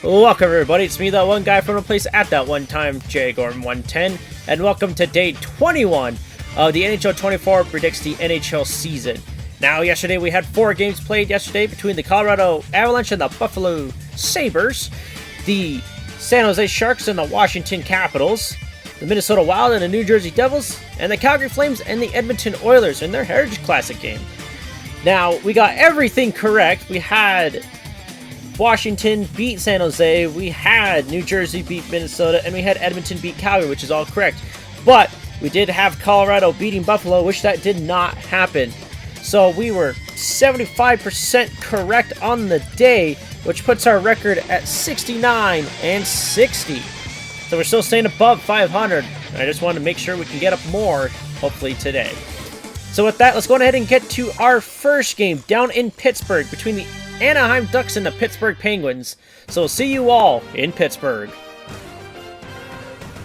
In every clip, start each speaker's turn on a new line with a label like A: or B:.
A: Welcome everybody, it's me, that one guy from the place at that one time, JGorm110, and welcome to day 21 of the NHL 24 predicts the NHL season. Now, yesterday we had 4 games played yesterday between the Colorado Avalanche and the Buffalo Sabres, the San Jose Sharks and the Washington Capitals, the Minnesota Wild and the New Jersey Devils, and the Calgary Flames and the Edmonton Oilers in their Heritage Classic game. Now, we got everything correct. We had Washington beat San Jose, we had New Jersey beat Minnesota, and we had Edmonton beat Calgary, which is all correct. But we did have Colorado beating Buffalo, which that did not happen. So we were 75% correct on the day, which puts our record at 69-60. So we're still staying above 500. And I just wanted to make sure we can get up more, hopefully today. So with that, let's go ahead and get to our first game down in Pittsburgh between the Anaheim Ducks and the Pittsburgh Penguins. So we'll see you all in Pittsburgh.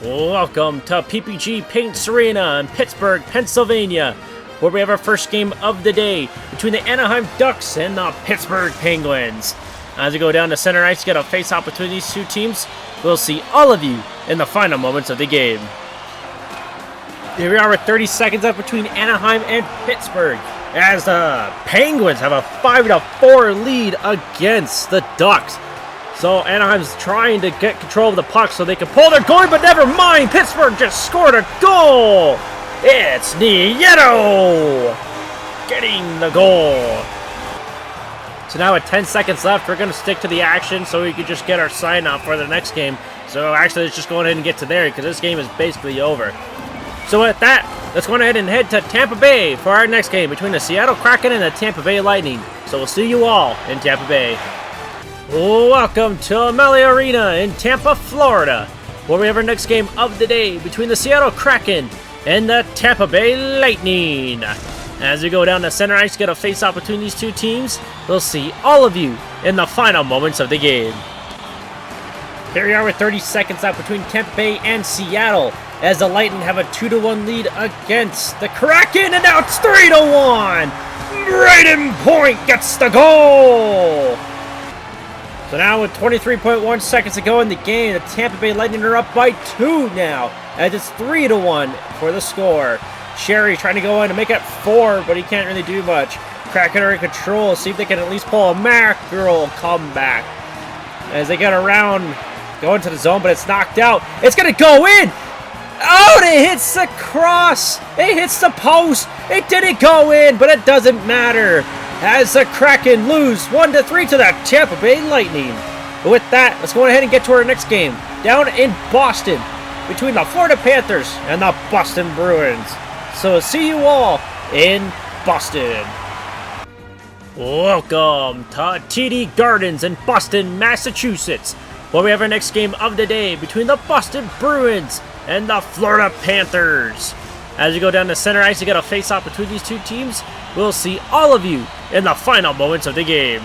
A: Welcome to PPG Paints Arena in Pittsburgh, Pennsylvania, where we have our first game of the day between the Anaheim Ducks and the Pittsburgh Penguins. As we go down to center ice, get a face-off between these two teams. We'll see all of you in the final moments of the game. Here we are with 30 seconds up between Anaheim and Pittsburgh, as the Penguins have a 5-4 lead against the Ducks. So Anaheim's trying to get control of the puck so they can pull their goalie, but never mind. Pittsburgh just scored a goal. It's Nieto getting the goal. So now with 10 seconds left, we're going to stick to the action so we can just get our sign off for the next game. So actually, let's just go ahead and get to there because this game is basically over. So with that, let's go ahead and head to Tampa Bay for our next game between the Seattle Kraken and the Tampa Bay Lightning. So we'll see you all in Tampa Bay. Welcome to Amalie Arena in Tampa, Florida, where we have our next game of the day between the Seattle Kraken and the Tampa Bay Lightning. As we go down the center ice, get a face-off between these two teams, we'll see all of you in the final moments of the game. Here we are with 30 seconds out between Tampa Bay and Seattle, as the Lightning have a 2-1 lead against the Kraken, and now it's 3-1! Braden Point gets the goal! So now with 23.1 seconds to go in the game, the Tampa Bay Lightning are up by 2 now, as it's 3-1 for the score. Sherry trying to go in to make it 4, but he can't really do much. Kraken are in control, see if they can at least pull a mackerel comeback. As they get around, go into the zone, but it's knocked out. It's going to go in! Oh, it hits the cross! It hits the post! It didn't go in, but it doesn't matter. As the Kraken lose 1-3 to the Tampa Bay Lightning. But with that, let's go ahead and get to our next game. Down in Boston, between the Florida Panthers and the Boston Bruins. So see you all in Boston. Welcome to TD Gardens in Boston, Massachusetts, where we have our next game of the day between the Boston Bruins and the Florida Panthers. As you go down the center ice, you get a face-off between these two teams. We'll see all of you in the final moments of the game.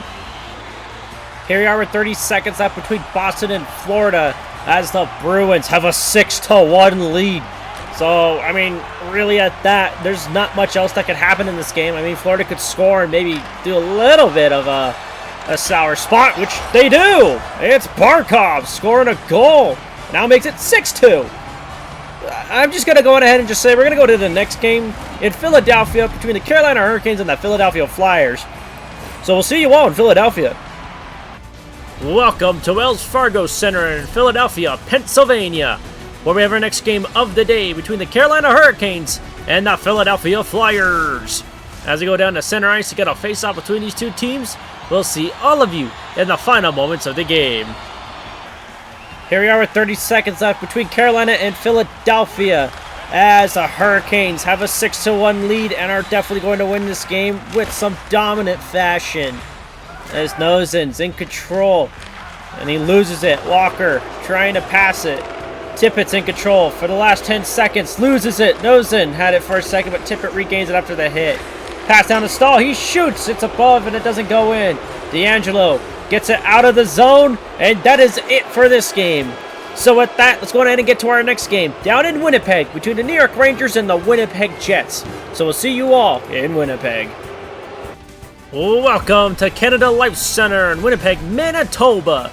A: Here we are with 30 seconds left between Boston and Florida, as the Bruins have a 6-1 lead. So, I mean, really at that, there's not much else that could happen in this game. I mean, Florida could score and maybe do a little bit of a sour spot, which they do. It's Barkov scoring a goal. Now makes it 6-2. I'm just going to go on ahead and just say we're going to go to the next game in Philadelphia between the Carolina Hurricanes and the Philadelphia Flyers. So we'll see you all in Philadelphia. Welcome to Wells Fargo Center in Philadelphia, Pennsylvania, where we have our next game of the day between the Carolina Hurricanes and the Philadelphia Flyers. As we go down to center ice to get a face-off between these two teams, we'll see all of you in the final moments of the game. Here we are with 30 seconds left between Carolina and Philadelphia, as the Hurricanes have a 6-1 lead and are definitely going to win this game with some dominant fashion. As Nosen's in control, and he loses it. Walker trying to pass it. Tippett's in control for the last 10 seconds, loses it. Nosen had it for a second, but Tippett regains it after the hit. Pass down to Stahl, he shoots, it's above and it doesn't go in. D'Angelo gets it out of the zone, and that is it for this game. So with that, let's go ahead and get to our next game down in Winnipeg between the New York Rangers and the Winnipeg Jets. So we'll see you all in Winnipeg. Welcome to Canada Life Center in Winnipeg, Manitoba,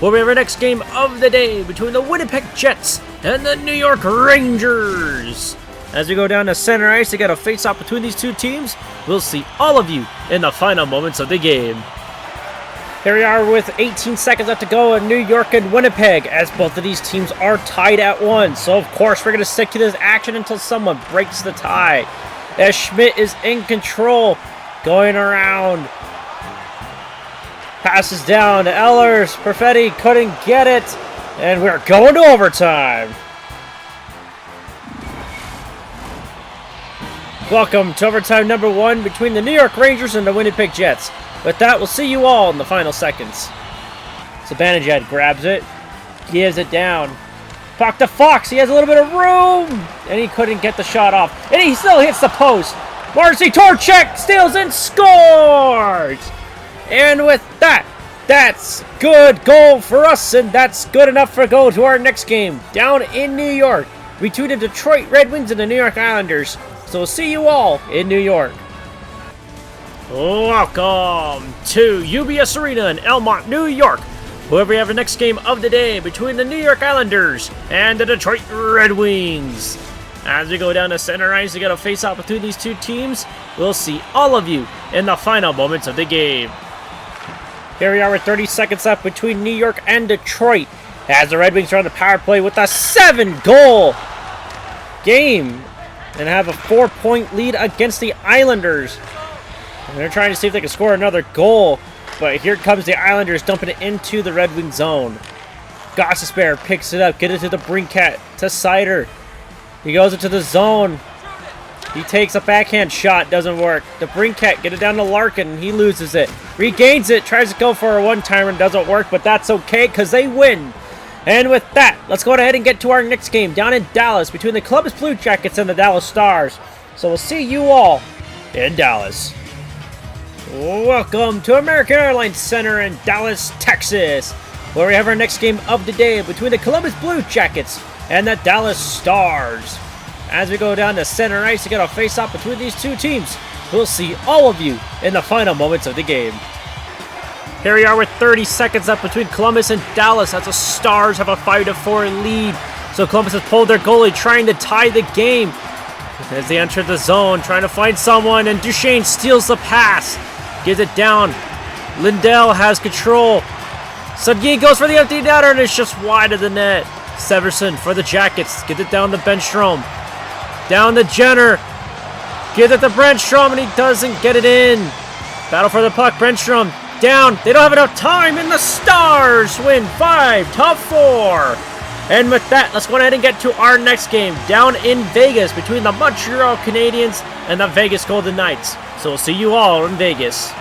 A: where we have our next game of the day between the Winnipeg Jets and the New York Rangers. As we go down to center ice to get a face-off between these two teams, we'll see all of you in the final moments of the game. Here we are with 18 seconds left to go in New York and Winnipeg, as both of these teams are tied at 1. So of course we're going to stick to this action until someone breaks the tie. As Schmidt is in control, going around. Passes down to Ehlers. Perfetti couldn't get it. And we're going to overtime. Welcome to overtime number 1 between the New York Rangers and the Winnipeg Jets. With that, we'll see you all in the final seconds. Zibanejad grabs it. Gives it down. Puck to Fox. He has a little bit of room. And he couldn't get the shot off. And he still hits the post. Marcy Torchek steals and scores! And with that, that's good goal for us, and that's good enough for go to our next game down in New York between the Detroit Red Wings and the New York Islanders. So we'll see you all in New York. Welcome to UBS Arena in Elmont, New York, where we have the next game of the day between the New York Islanders and the Detroit Red Wings. As we go down to center ice to get a face-off between these two teams, we'll see all of you in the final moments of the game. Here we are with 30 seconds left between New York and Detroit, as the Red Wings are on the power play with a 7-goal game and have a 4-point lead against the Islanders. And they're trying to see if they can score another goal, but here comes the Islanders dumping it into the Red Wing zone. Gostisbehere picks it up, get it to the Brinkat, to Seider. He goes into the zone. He takes a backhand shot, doesn't work. The Brinkat, get it down to Larkin, he loses it. Regains it, tries to go for a one-timer, and doesn't work, but that's okay because they win. And with that, let's go ahead and get to our next game down in Dallas between the Columbus Blue Jackets and the Dallas Stars. So we'll see you all in Dallas. Welcome to American Airlines Center in Dallas, Texas, where we have our next game of the day between the Columbus Blue Jackets and the Dallas Stars. As we go down to center ice to get a face-off between these two teams, we'll see all of you in the final moments of the game. Here we are with 30 seconds left between Columbus and Dallas as the Stars have a 5-4 lead. So Columbus has pulled their goalie, trying to tie the game. As they enter the zone, trying to find someone, and Duchesne steals the pass. Gives it down. Lindell has control. Sudgin goes for the empty netter, and it's just wide of the net. Severson for the Jackets. Gets it down to Benstrom. Down to Jenner. Gives it to Brenstrom, and he doesn't get it in. Battle for the puck. Brenstrom down. They don't have enough time, and the Stars win 5-4. And with that, let's go ahead and get to our next game down in Vegas between the Montreal Canadiens and the Vegas Golden Knights. So we'll see you all in Vegas.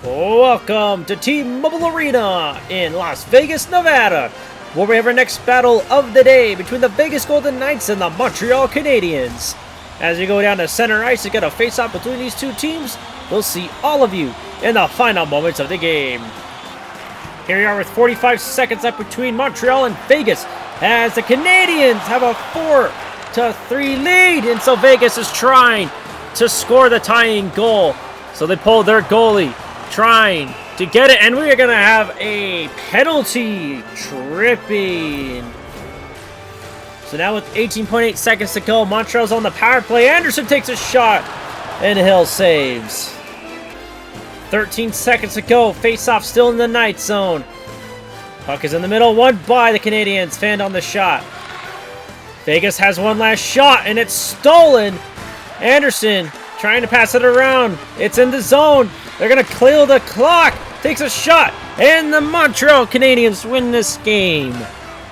A: Welcome to T-Mobile Arena in Las Vegas, Nevada, where we have our next battle of the day between the Vegas Golden Knights and the Montreal Canadiens. As we go down to center ice to get a face-off between these two teams, we'll see all of you in the final moments of the game. Here we are with 45 seconds left between Montreal and Vegas, as the Canadiens have a 4-3 lead, and so Vegas is trying to score the tying goal. So they pull their goalie, trying to get it, and we are going to have a penalty tripping. So now with 18.8 seconds to go, Montreal's on the power play. Anderson takes a shot, and Hill saves. 13 seconds to go, face-off still in the night zone. Puck is in the middle, won by the Canadiens, fanned on the shot. Vegas has one last shot, and it's stolen. Anderson trying to pass it around. It's in the zone. They're going to clear the clock. Takes a shot, and the Montreal Canadiens win this game.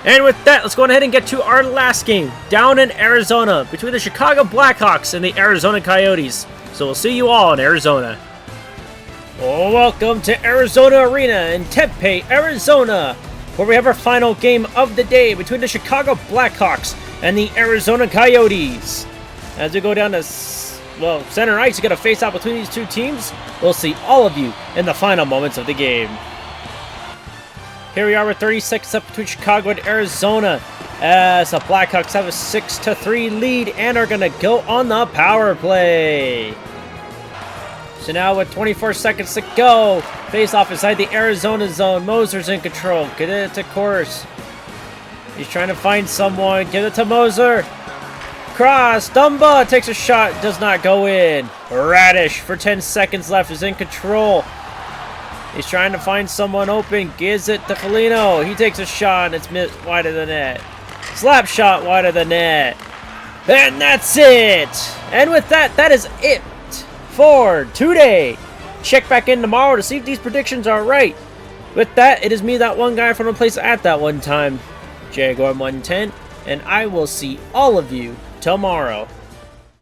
A: And with that, let's go ahead and get to our last game down in Arizona between the Chicago Blackhawks and the Arizona Coyotes. So we'll see you all in Arizona. Welcome to Arizona Arena in Tempe, Arizona, where we have our final game of the day between the Chicago Blackhawks and the Arizona Coyotes. As we go down to center ice to get a face-off between these two teams, we'll see all of you in the final moments of the game. Here we are with 30 seconds up between Chicago and Arizona, as the Blackhawks have a 6-3 lead and are going to go on the power play. So now with 24 seconds to go, face-off inside the Arizona zone. Moser's in control. Get it to Course. He's trying to find someone. Get it to Moser. Cross. Dumba takes a shot. Does not go in. Radish for 10 seconds left is in control. He's trying to find someone open. Gives it to Foligno. He takes a shot and it's missed wide of the net. Slap shot wide of the net. And that's it. And with that, that is it for today. Check back in tomorrow to see if these predictions are right. With that, it is me, that one guy from a place at that one time, Jaguar 110, and I will see all of you tomorrow.